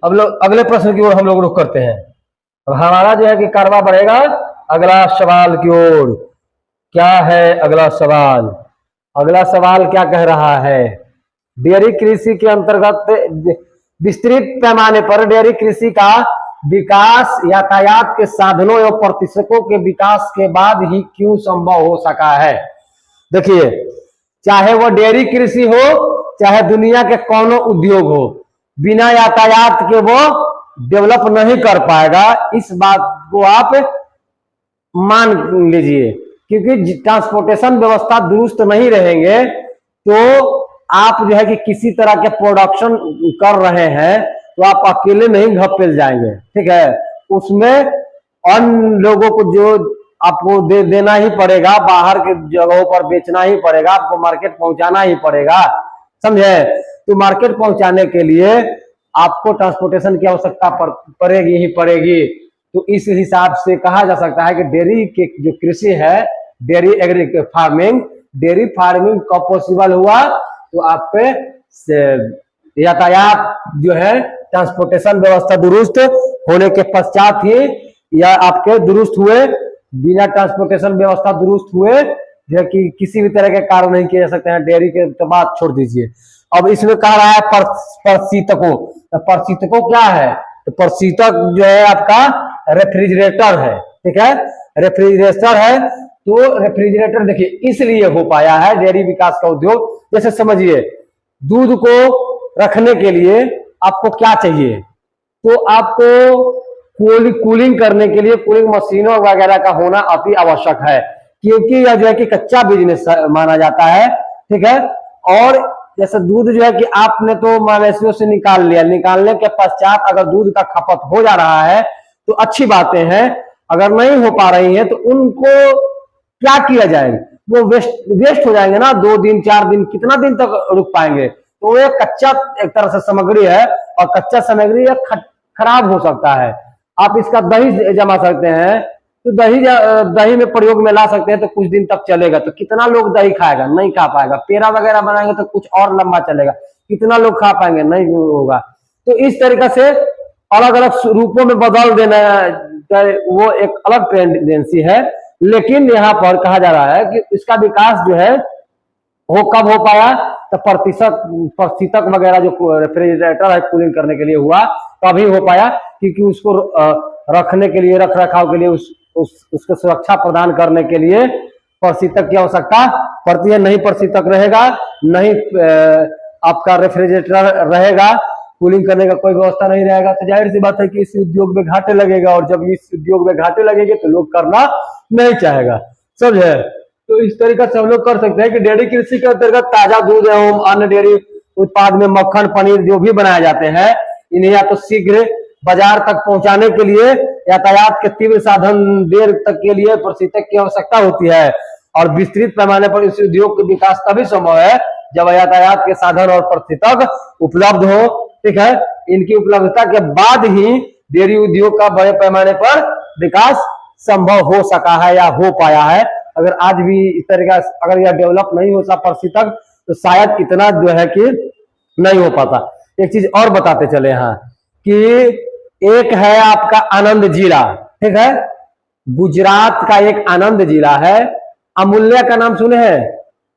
अब लोग अगले प्रश्न की ओर हम लोग रुख करते हैं। अब हमारा जो है कि कारवा बढ़ेगा अगला सवाल की ओर। क्या है अगला सवाल? अगला सवाल क्या कह रहा है? डेयरी कृषि के अंतर्गत विस्तृत पैमाने पर डेयरी कृषि का विकास यातायात के साधनों एवं प्रतिशतों के विकास के बाद ही क्यों संभव हो सका है? देखिए, चाहे वो डेयरी कृषि हो चाहे दुनिया के कौनो उद्योग हो, बिना यातायात के वो डेवलप नहीं कर पाएगा। इस बात को आप मान लीजिए, क्योंकि ट्रांसपोर्टेशन व्यवस्था दुरुस्त नहीं रहेंगे तो आप जो है कि किसी तरह के प्रोडक्शन कर रहे हैं तो आप अकेले नहीं घपेल जाएंगे, ठीक है। उसमें अन्य लोगों को जो आपको देना ही पड़ेगा, बाहर के जगहों पर बेचना ही पड़ेगा, आपको मार्केट पहुंचाना ही पड़ेगा, समझे। तो मार्केट पहुंचाने के लिए आपको ट्रांसपोर्टेशन की आवश्यकता पड़ेगी ही पड़ेगी। तो इस हिसाब से कहा जा सकता है कि डेयरी के जो कृषि है, डेयरी फार्मिंग कब पॉसिबल हुआ? तो आप पे यातायात जो है ट्रांसपोर्टेशन व्यवस्था दुरुस्त होने के पश्चात ही, या आपके दुरुस्त हुए, बिना ट्रांसपोर्टेशन व्यवस्था दुरुस्त हुए जो कि किसी भी तरह के कार्य नहीं किए जा सकते हैं। डेयरी के तो बात छोड़ दीजिए। अब इसमें कह रहा है प्रशीतकों। तो प्रशीतकों क्या है? तो प्रशीतक जो है आपका रेफ्रिजरेटर है, ठीक है, रेफ्रिजरेटर है। तो रेफ्रिजरेटर देखिए इसलिए हो पाया है डेयरी विकास का उद्योग। जैसे समझिए, दूध को रखने के लिए आपको क्या चाहिए? तो आपको कूलिंग करने के लिए कूलिंग मशीनों वगैरह का होना अति आवश्यक है, क्योंकि यह जो है कि कच्चा बिजनेस माना जाता है, ठीक है। और जैसे दूध जो है कि आपने तो मवेशियों से निकाल लिया, निकालने के पश्चात अगर दूध का खपत हो जा रहा है तो अच्छी बातें हैं। अगर नहीं हो पा रही है तो उनको क्या किया जाएगा? वो वेस्ट हो जाएंगे ना। 2 दिन 4 दिन, कितना दिन तक रुक पाएंगे? तो ये कच्चा एक तरह से सामग्री है, और कच्चा सामग्री खराब हो सकता है। आप इसका दही जमा सकते हैं, तो दही में प्रयोग में ला सकते हैं, तो कुछ दिन तक चलेगा। तो कितना लोग दही खाएगा? नहीं खा पाएगा। पेड़ा वगैरह बनाएंगे तो कुछ और लंबा चलेगा, कितना लोग खा पाएंगे? नहीं होगा। तो इस तरीके से अलग अलग रूपों में बदल देना वो एक अलग टेंडेंसी है। लेकिन यहाँ पर कहा जा रहा है कि इसका विकास जो है वो कब हो पाया? तो प्रतिशतक वगैरह जो रेफ्रिजरेटर है कूलिंग करने के लिए हुआ, तभी हो पाया, क्योंकि उसको रखने के लिए, रख रखाव के लिए, उसको सुरक्षा प्रदान करने के लिए प्रतिशतक की आवश्यकता पड़ती है। नहीं प्रतिशतक रहेगा, नहीं आपका रेफ्रिजरेटर रहेगा, कूलिंग करने का कोई व्यवस्था नहीं रहेगा, तो जाहिर सी बात है कि इस उद्योग में घाटे लगेगा। और जब इस उद्योग में घाटे लगेंगे तो लोग करना नहीं चाहेगा, समझे। तो इस तरीके से हम लोग कर सकते हैं कि डेयरी कृषि के अंतर्गत ताजा दूध एवं अन्य डेयरी उत्पाद में मक्खन, पनीर जो भी बनाए जाते हैं, इन्हें या तो शीघ्र बाजार तक पहुंचाने के लिए यातायात के तीव्र साधन देर तक के लिए प्रशीतक की आवश्यकता होती है। और विस्तृत पैमाने पर इस उद्योग का विकास तभी संभव है जब यातायात के साधन और प्रशीतक उपलब्ध हो, ठीक है। इनकी उपलब्धता के बाद ही डेयरी उद्योग का बड़े पैमाने पर विकास संभव हो सका है या हो पाया है। अगर आज भी इस तरीका अगर यह डेवलप नहीं होता प्रशीतक, तो शायद इतना जो है कि नहीं हो पाता। एक चीज और बताते चले यहाँ कि एक है आपका आनंद जिला, ठीक है, गुजरात का एक आनंद जिला है। अमूल्य का नाम सुने हैं,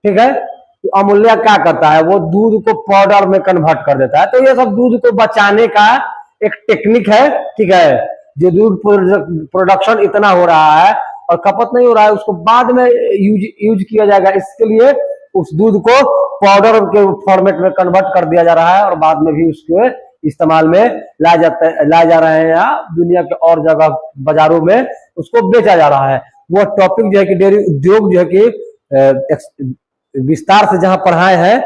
ठीक है। तो अमूल्य क्या करता है? वो दूध को पाउडर में कन्वर्ट कर देता है। तो ये सब दूध को बचाने का एक टेक्निक है, ठीक है। जो दूध प्रोडक्शन इतना हो रहा है और खपत नहीं हो रहा है, उसको बाद में यूज किया जाएगा। इसके लिए उस दूध को पाउडर के फॉर्मेट में कन्वर्ट कर दिया जा रहा है और बाद में भी उसके इस्तेमाल में लाए जा रहे हैं, या दुनिया के और जगह बाजारों में उसको बेचा जा रहा है। वो टॉपिक जो है कि डेयरी उद्योग जो है कि विस्तार से जहां पढ़ाए हैं,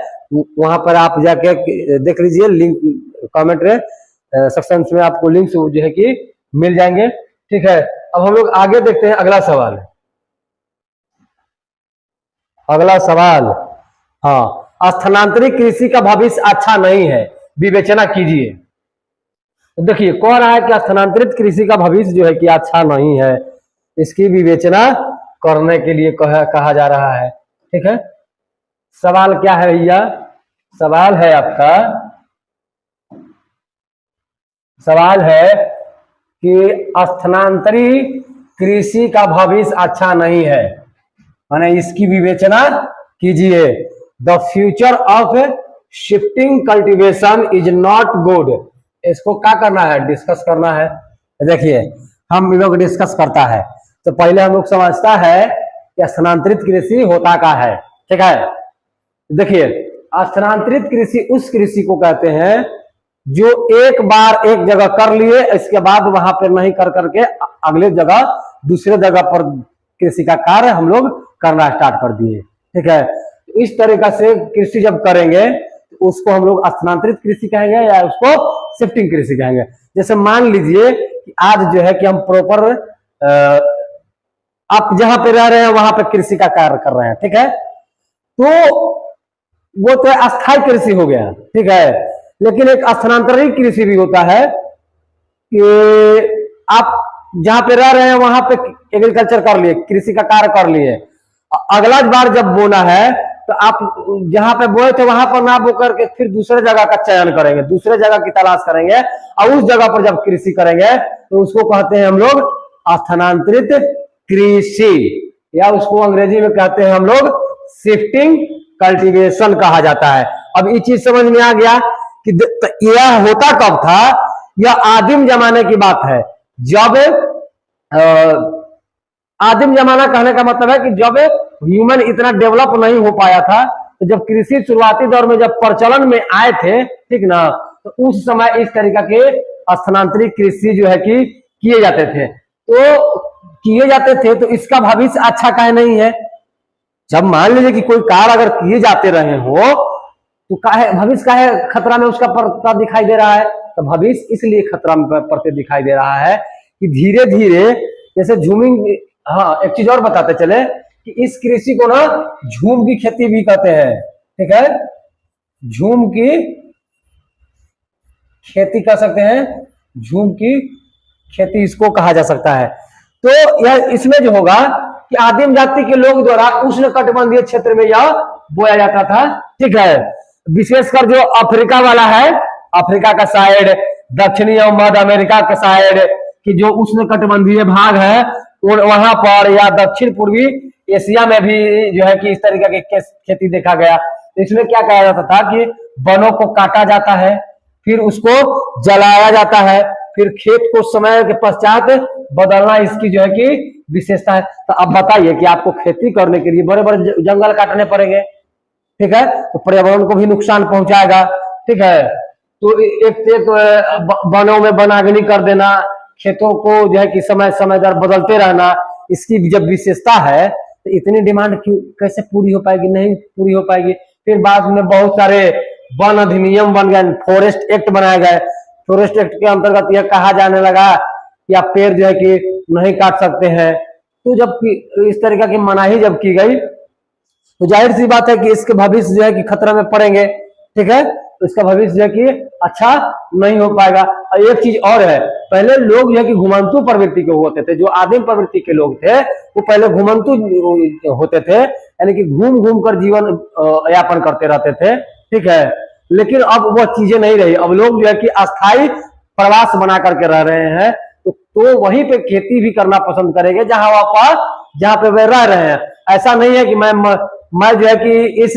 वहां पर आप जाके देख लीजिए। लिंक कमेंट सेक्शन में आपको लिंक जो है कि मिल जाएंगे, ठीक है। अब हम लोग आगे देखते हैं अगला सवाल। अगला सवाल, हाँ, स्थानांतरित कृषि का भविष्य अच्छा नहीं है, विवेचना कीजिए। तो देखिए कह रहा है कि स्थानांतरित कृषि का भविष्य जो है कि अच्छा नहीं है, इसकी विवेचना करने के लिए कहा जा रहा है, ठीक है। सवाल क्या है भैया? सवाल है आपका, सवाल है कि स्थानांतरी कृषि का भविष्य अच्छा नहीं है, माने इसकी विवेचना कीजिए। The future of shifting cultivation is not good. इसको क्या करना है, डिस्कस करना है। देखिए हम लोग डिस्कस करता है तो पहले हम लोग समझता है कि स्थानांतरित कृषि होता क्या है। ठीक है, देखिए स्थानांतरित कृषि उस कृषि को कहते हैं जो एक बार एक जगह कर लिए, इसके बाद वहां पर नहीं कर करके अगले जगह दूसरे जगह पर कृषि का कार्य हम लोग करना स्टार्ट कर दिए। ठीक है, इस तरीका से कृषि जब करेंगे तो उसको हम लोग स्थानांतरित कृषि कहेंगे या उसको शिफ्टिंग कृषि कहेंगे। जैसे मान लीजिए कि आज जो है कि हम प्रॉपर आप जहां पे रह रहे हैं वहां पे कृषि का कार्य कर रहे हैं। ठीक है, तो वो तो अस्थायी कृषि हो गया। ठीक है, लेकिन एक स्थानांतरित कृषि भी होता है कि आप जहां पे रह रहे हैं वहां पे एग्रीकल्चर कर लिए, कृषि का कार्य कर लिए, अगला बार जब बोना है तो आप जहां पे बोए थे वहां पर ना बो करके फिर दूसरे जगह का चयन करेंगे, दूसरे जगह की तलाश करेंगे और उस जगह पर जब कृषि करेंगे तो उसको कहते हैं हम लोग स्थानांतरित कृषि, या उसको अंग्रेजी में कहते हैं हम लोग शिफ्टिंग कल्टीवेशन कहा जाता है। अब ये चीज समझ में आ गया कि यह होता कब था। यह आदिम जमाने की बात है, जब आदिम जमाना कहने का मतलब है कि जब ह्यूमन इतना डेवलप नहीं हो पाया था, तो जब कृषि शुरुआती दौर में जब प्रचलन में आए थे, ठीक ना, तो उस समय इस तरीका के स्थानांतरित कृषि जो है कि किए जाते थे। तो इसका भविष्य अच्छा काहे नहीं है। जब मान लीजिए कि कोई कार्य अगर किए जाते रहे हो तो काहे भविष्य काहे खतरा में उसका पड़ता दिखाई दे रहा है। तो भविष्य इसलिए खतरा में पड़ते दिखाई दे रहा है कि धीरे धीरे जैसे झूमिंग, हाँ एक चीज और बताते चले कि इस कृषि को ना झूम की खेती भी कहते हैं। ठीक है, झूम की खेती कह सकते हैं, झूम की खेती इसको कहा जा सकता है। तो यह इसमें जो होगा कि आदिम जाति के लोग द्वारा उष्ण कटिबंधीय क्षेत्र में यह बोया जाता था। ठीक है, विशेषकर जो अफ्रीका वाला है, अफ्रीका का साइड, दक्षिणी और मध्य अमेरिका का साइड की जो उष्ण कटिबंधीय भाग है वहां पर, या दक्षिण पूर्वी एशिया में भी जो है कि इस तरीके की खेती देखा गया। तो इसमें क्या कहा जाता था कि वनों को काटा जाता है, फिर उसको जलाया जाता है, फिर खेत को समय के पश्चात बदलना इसकी जो है कि विशेषता है। तो अब बताइए कि आपको खेती करने के लिए बड़े बड़े जंगल काटने पड़ेंगे। ठीक है, तो पर्यावरण को भी नुकसान पहुंचाएगा। ठीक है, तो एक वनों में वनाग्नि कर देना, खेतों को जो है कि समय समय दर बदलते रहना, इसकी जब विशेषता है तो इतनी डिमांड कैसे पूरी हो पाएगी, नहीं पूरी हो पाएगी। फिर बाद में बहुत सारे वन अधिनियम बन गए, फॉरेस्ट एक्ट बनाए गए। फॉरेस्ट एक्ट के अंतर्गत यह कहा जाने लगा कि आप पेड़ जो है कि नहीं काट सकते हैं। तो जब इस तरीके की मनाही जब की गई तो जाहिर सी बात है कि इसके भविष्य जो है कि खतरा में पड़ेंगे। ठीक है, तो इसका भविष्य जो है कि अच्छा नहीं हो पाएगा। और एक चीज और है, पहले लोग जो है कि घुमंतु प्रवृत्ति के होते थे, जो आदिम प्रवृत्ति के लोग थे वो पहले घुमंतु होते थे, यानी कि घूम घूम कर जीवन यापन करते रहते थे। ठीक है, लेकिन अब वह चीजें नहीं रही। अब लोग जो है कि अस्थायी प्रवास बना करके रह रहे हैं, तो वहीं पे खेती भी करना पसंद करेंगे जहां पे वे रह रहे हैं। ऐसा नहीं है कि मैं जो है कि इस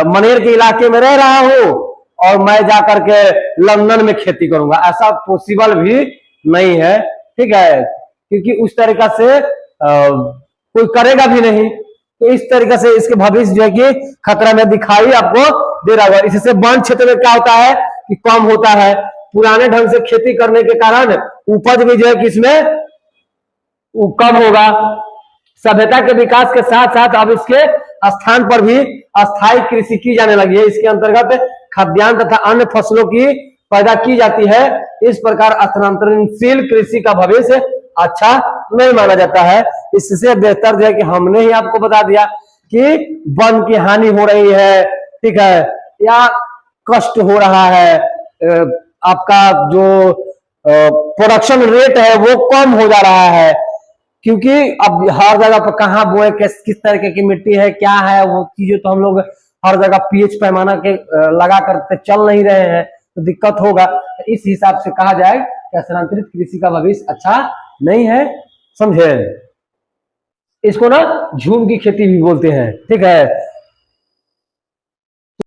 मनेर के इलाके में रह रहा हूं और मैं जाकर के लंदन में खेती करूंगा, ऐसा पॉसिबल भी नहीं है। ठीक है, क्योंकि उस तरीका से कोई करेगा भी नहीं। तो इस तरीके से इसके भविष्य जो है कि खतरा में दिखाई आपको दे रहा है। इससे वन क्षेत्र में क्या होता है कि कम होता है, पुराने ढंग से खेती करने के कारण उपज भी जो है कि इसमें कम होगा। सभ्यता के विकास के साथ साथ अब इसके स्थान पर भी अस्थायी कृषि की जाने लगी है। इसके अंतर्गत खाद्यान्न तथा अन्य फसलों की पैदा की जाती है। इस प्रकार स्थानांतरणशील कृषि का भविष्य अच्छा नहीं माना जाता है। इससे बेहतर जो है कि हमने ही आपको बता दिया कि वन की हानि हो रही है, ठीक है, या कष्ट हो रहा है, आपका जो प्रोडक्शन रेट है वो कम हो जा रहा है, क्योंकि अब हर जगह पर कहाँ बोए, किस तरीके की मिट्टी है, क्या है, वो चीजें तो हम लोग हर जगह पीएच पैमाना के लगा करते चल नहीं रहे हैं। तो दिक्कत होगा। तो इस हिसाब से कहा जाए कि स्थानांतरित कृषि का भविष्य अच्छा नहीं है, समझे। इसको ना झूम की खेती भी बोलते हैं, ठीक है।